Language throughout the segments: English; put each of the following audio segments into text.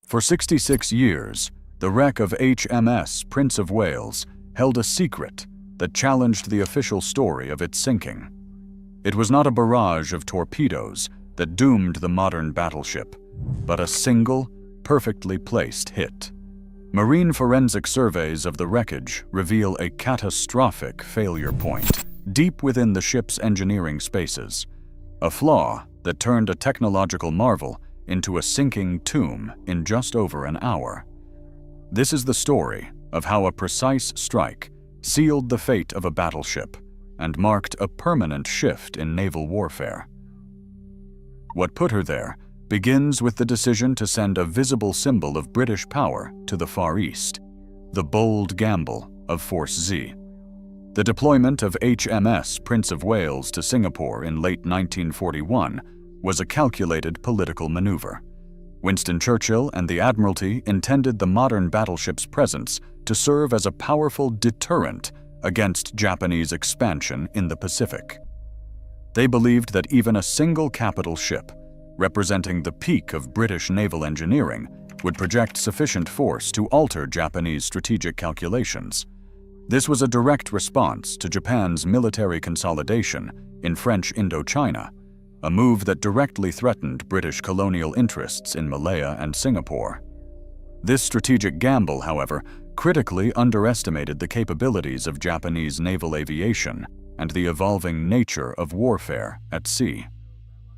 For 66 years, the wreck of HMS Prince of Wales held a secret that challenged the official story of its sinking. It was not a barrage of torpedoes that doomed the modern battleship, but a single, perfectly placed hit. Marine forensic surveys of the wreckage reveal a catastrophic failure point deep within the ship's engineering spaces, a flaw that turned a technological marvel into a sinking tomb in just over an hour. This is the story of how a precise strike sealed the fate of a battleship and marked a permanent shift in naval warfare. What put her there begins with the decision to send a visible symbol of British power to the Far East, the bold gamble of Force Z. The deployment of HMS Prince of Wales to Singapore in late 1941 was a calculated political maneuver. Winston Churchill and the Admiralty intended the modern battleship's presence to serve as a powerful deterrent against Japanese expansion in the Pacific. They believed that even a single capital ship, representing the peak of British naval engineering, would project sufficient force to alter Japanese strategic calculations. This was a direct response to Japan's military consolidation in French Indochina, a move that directly threatened British colonial interests in Malaya and Singapore. This strategic gamble, however, critically underestimated the capabilities of Japanese naval aviation and the evolving nature of warfare at sea.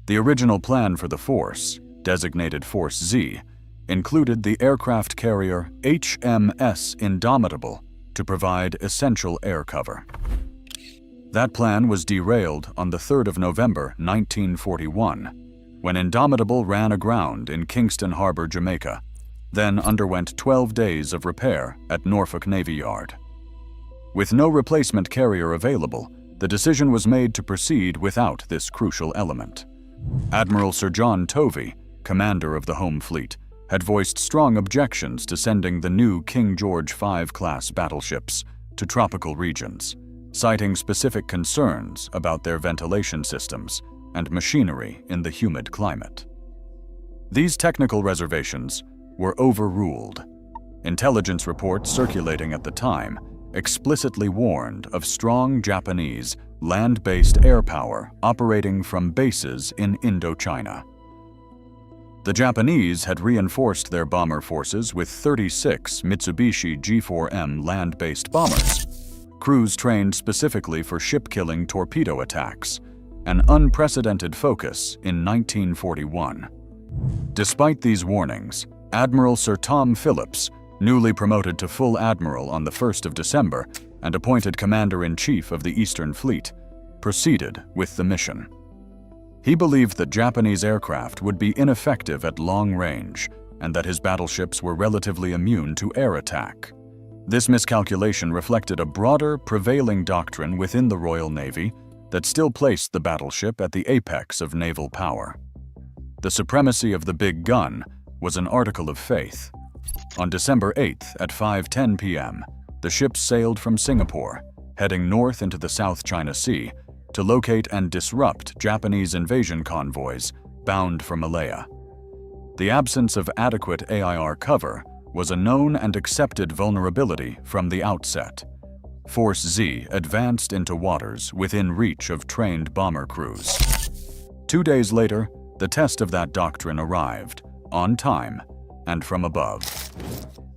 The original plan for the force, designated Force Z, included the aircraft carrier HMS Indomitable to provide essential air cover. That plan was derailed on the 3rd of November 1941, when Indomitable ran aground in Kingston Harbor, Jamaica, then underwent 12 days of repair at Norfolk Navy Yard. With no replacement carrier available, the decision was made to proceed without this crucial element. Admiral Sir John Tovey, commander of the Home Fleet, had voiced strong objections to sending the new King George V class battleships to tropical regions, citing specific concerns about their ventilation systems and machinery in the humid climate. These technical reservations were overruled. Intelligence reports circulating at the time explicitly warned of strong Japanese land-based air power operating from bases in Indochina. The Japanese had reinforced their bomber forces with 36 Mitsubishi G4M land-based bombers, crews trained specifically for ship-killing torpedo attacks, an unprecedented focus in 1941. Despite these warnings, Admiral Sir Tom Phillips, newly promoted to full admiral on the 1st of December and appointed commander-in-chief of the Eastern Fleet, proceeded with the mission. He believed that Japanese aircraft would be ineffective at long range and that his battleships were relatively immune to air attack. This miscalculation reflected a broader, prevailing doctrine within the Royal Navy that still placed the battleship at the apex of naval power. The supremacy of the big gun was an article of faith. On December 8th at 5:10 p.m., the ship sailed from Singapore, heading north into the South China Sea to locate and disrupt Japanese invasion convoys bound for Malaya. The absence of adequate AIR cover was a known and accepted vulnerability from the outset. Force Z advanced into waters within reach of trained bomber crews. 2 days later, the test of that doctrine arrived, on time and from above.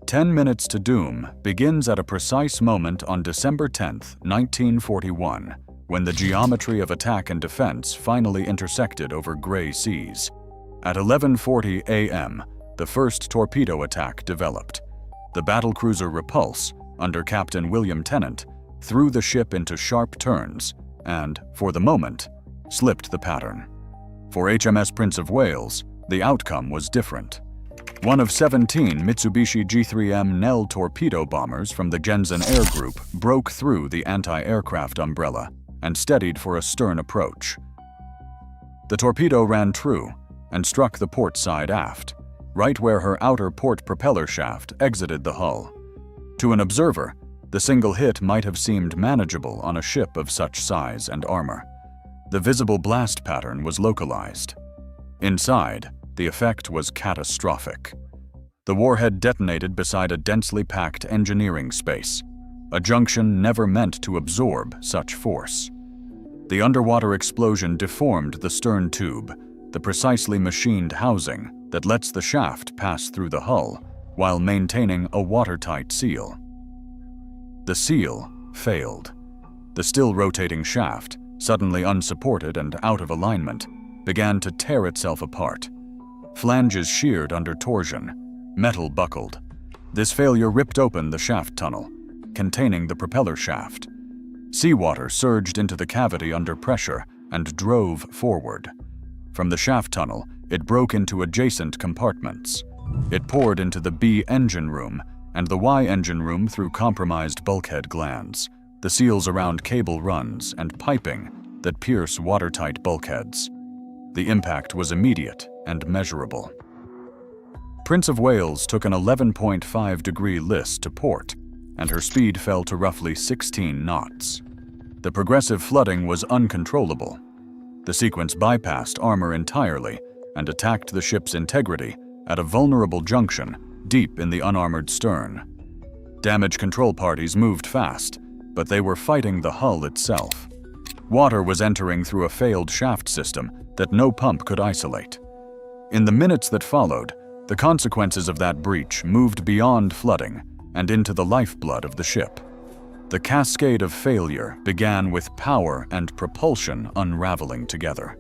10 Minutes to Doom begins at a precise moment on December 10, 1941, when the geometry of attack and defense finally intersected over gray seas. At 11:40 a.m., the first torpedo attack developed. The battlecruiser Repulse, under Captain William Tennant, threw the ship into sharp turns and, for the moment, slipped the pattern. For HMS Prince of Wales, the outcome was different. One of 17 Mitsubishi G3M Nell torpedo bombers from the Genzen Air Group broke through the anti-aircraft umbrella and steadied for a stern approach. The torpedo ran true and struck the port side aft, right where her outer port propeller shaft exited the hull. To an observer, the single hit might have seemed manageable on a ship of such size and armor. The visible blast pattern was localized. Inside, the effect was catastrophic. The warhead detonated beside a densely packed engineering space, a junction never meant to absorb such force. The underwater explosion deformed the stern tube, the precisely machined housing that lets the shaft pass through the hull while maintaining a watertight seal. The seal failed. The still rotating shaft, suddenly unsupported and out of alignment, began to tear itself apart. Flanges sheared under torsion, metal buckled. This failure ripped open the shaft tunnel, containing the propeller shaft. Seawater surged into the cavity under pressure and drove forward. From the shaft tunnel, it broke into adjacent compartments. It poured into the B engine room and the Y engine room through compromised bulkhead glands, the seals around cable runs and piping that pierce watertight bulkheads. The impact was immediate and measurable. Prince of Wales took an 11.5-degree list to port, and her speed fell to roughly 16 knots. The progressive flooding was uncontrollable. The sequence bypassed armor entirely and attacked the ship's integrity at a vulnerable junction deep in the unarmored stern. Damage control parties moved fast, but they were fighting the hull itself. Water was entering through a failed shaft system that no pump could isolate. In the minutes that followed, the consequences of that breach moved beyond flooding and into the lifeblood of the ship. The cascade of failure began with power and propulsion unraveling together.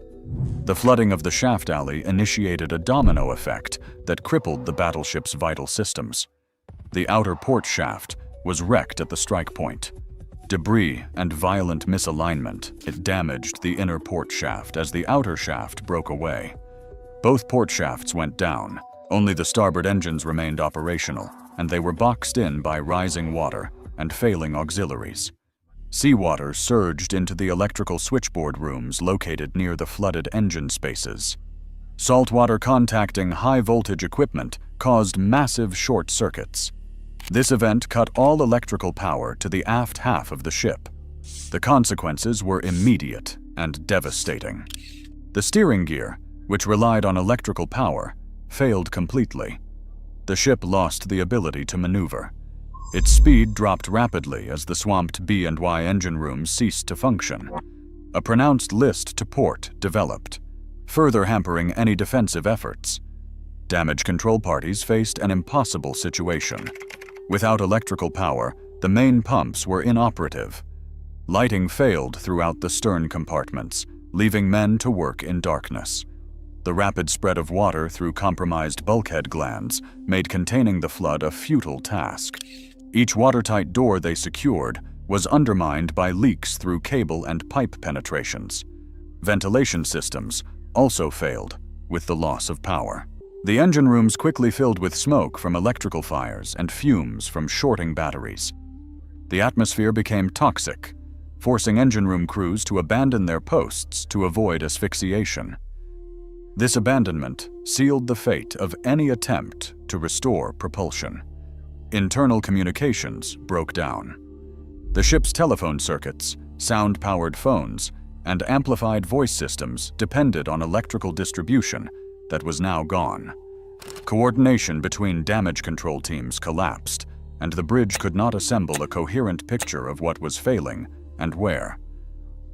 The flooding of the shaft alley initiated a domino effect that crippled the battleship's vital systems. The outer port shaft was wrecked at the strike point. Debris and violent misalignment, it damaged the inner port shaft as the outer shaft broke away. Both port shafts went down. Only the starboard engines remained operational, and they were boxed in by rising water and failing auxiliaries. Seawater surged into the electrical switchboard rooms located near the flooded engine spaces. Saltwater contacting high-voltage equipment caused massive short circuits. This event cut all electrical power to the aft half of the ship. The consequences were immediate and devastating. The steering gear, which relied on electrical power, failed completely. The ship lost the ability to maneuver. Its speed dropped rapidly as the swamped B and Y engine rooms ceased to function. A pronounced list to port developed, further hampering any defensive efforts. Damage control parties faced an impossible situation. Without electrical power, the main pumps were inoperative. Lighting failed throughout the stern compartments, leaving men to work in darkness. The rapid spread of water through compromised bulkhead glands made containing the flood a futile task. Each watertight door they secured was undermined by leaks through cable and pipe penetrations. Ventilation systems also failed with the loss of power. The engine rooms quickly filled with smoke from electrical fires and fumes from shorting batteries. The atmosphere became toxic, forcing engine room crews to abandon their posts to avoid asphyxiation. This abandonment sealed the fate of any attempt to restore propulsion. Internal communications broke down. The ship's telephone circuits, sound-powered phones, and amplified voice systems depended on electrical distribution that was now gone. Coordination between damage control teams collapsed, and the bridge could not assemble a coherent picture of what was failing and where.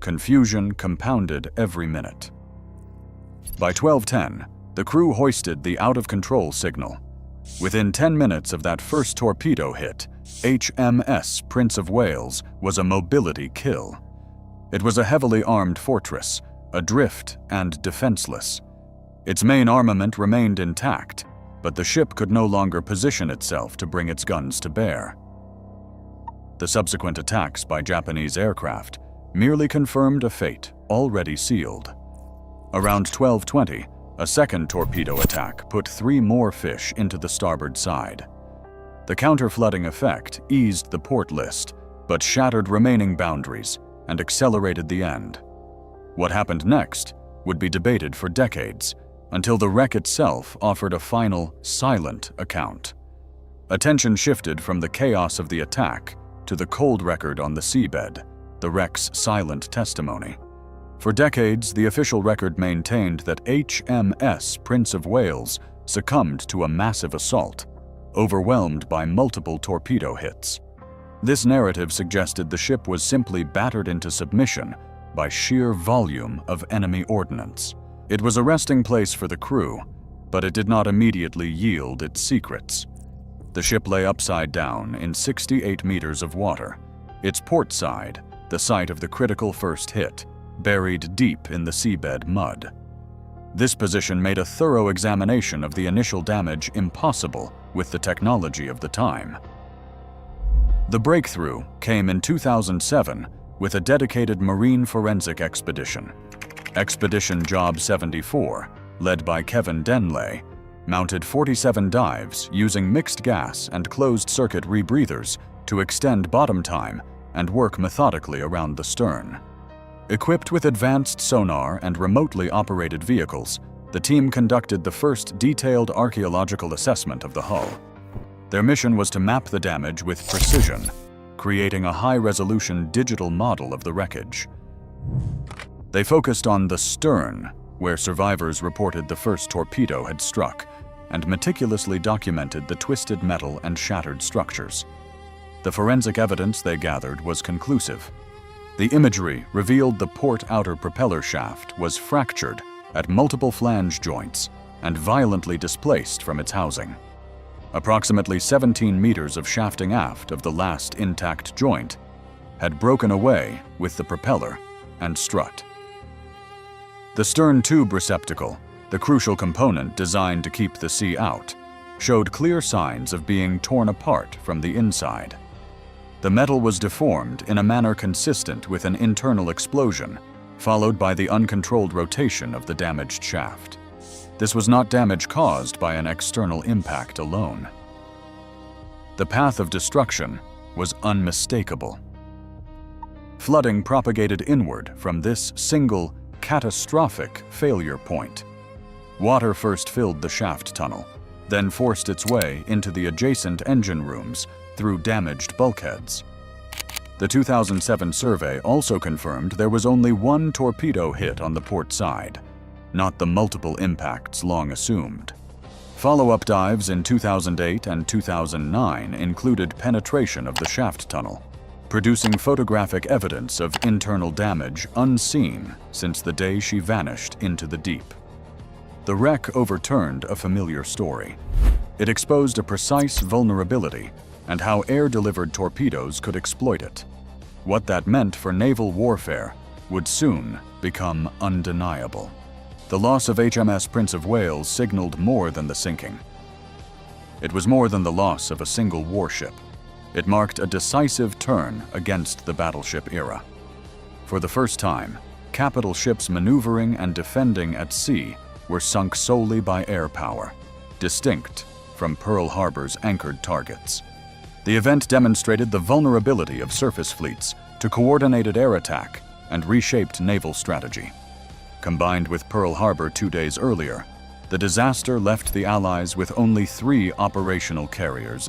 Confusion compounded every minute. By 12:10, the crew hoisted the out-of-control signal. Within 10 minutes of that first torpedo hit, HMS Prince of Wales was a mobility kill. It was a heavily armed fortress, adrift and defenseless. Its main armament remained intact, but the ship could no longer position itself to bring its guns to bear. The subsequent attacks by Japanese aircraft merely confirmed a fate already sealed. Around 12:20, a second torpedo attack put 3 more fish into the starboard side. The counter-flooding effect eased the port list, but shattered remaining boundaries and accelerated the end. What happened next would be debated for decades, until the wreck itself offered a final, silent account. Attention shifted from the chaos of the attack to the cold record on the seabed, the wreck's silent testimony. For decades, the official record maintained that HMS Prince of Wales succumbed to a massive assault, overwhelmed by multiple torpedo hits. This narrative suggested the ship was simply battered into submission by sheer volume of enemy ordnance. It was a resting place for the crew, but it did not immediately yield its secrets. The ship lay upside down in 68 meters of water, its port side, the site of the critical first hit, buried deep in the seabed mud. This position made a thorough examination of the initial damage impossible with the technology of the time. The breakthrough came in 2007 with a dedicated marine forensic expedition. Expedition Job 74, led by Kevin Denley, mounted 47 dives using mixed gas and closed-circuit rebreathers to extend bottom time and work methodically around the stern. Equipped with advanced sonar and remotely operated vehicles, the team conducted the first detailed archaeological assessment of the hull. Their mission was to map the damage with precision, creating a high-resolution digital model of the wreckage. They focused on the stern, where survivors reported the first torpedo had struck, and meticulously documented the twisted metal and shattered structures. The forensic evidence they gathered was conclusive. The imagery revealed the port outer propeller shaft was fractured at multiple flange joints and violently displaced from its housing. Approximately 17 meters of shafting aft of the last intact joint had broken away with the propeller and strut. The stern tube receptacle, the crucial component designed to keep the sea out, showed clear signs of being torn apart from the inside. The metal was deformed in a manner consistent with an internal explosion, followed by the uncontrolled rotation of the damaged shaft. This was not damage caused by an external impact alone. The path of destruction was unmistakable. Flooding propagated inward from this single, catastrophic failure point. Water first filled the shaft tunnel, then forced its way into the adjacent engine rooms through damaged bulkheads. The 2007 survey also confirmed there was only one torpedo hit on the port side, not the multiple impacts long assumed. Follow-up dives in 2008 and 2009 included penetration of the shaft tunnel, producing photographic evidence of internal damage unseen since the day she vanished into the deep. The wreck overturned a familiar story. It exposed a precise vulnerability and how air-delivered torpedoes could exploit it. What that meant for naval warfare would soon become undeniable. The loss of HMS Prince of Wales signaled more than the sinking. It was more than the loss of a single warship. It marked a decisive turn against the battleship era. For the first time, capital ships maneuvering and defending at sea were sunk solely by air power, distinct from Pearl Harbor's anchored targets. The event demonstrated the vulnerability of surface fleets to coordinated air attack and reshaped naval strategy. Combined with Pearl Harbor 2 days earlier, the disaster left the Allies with only 3 operational carriers in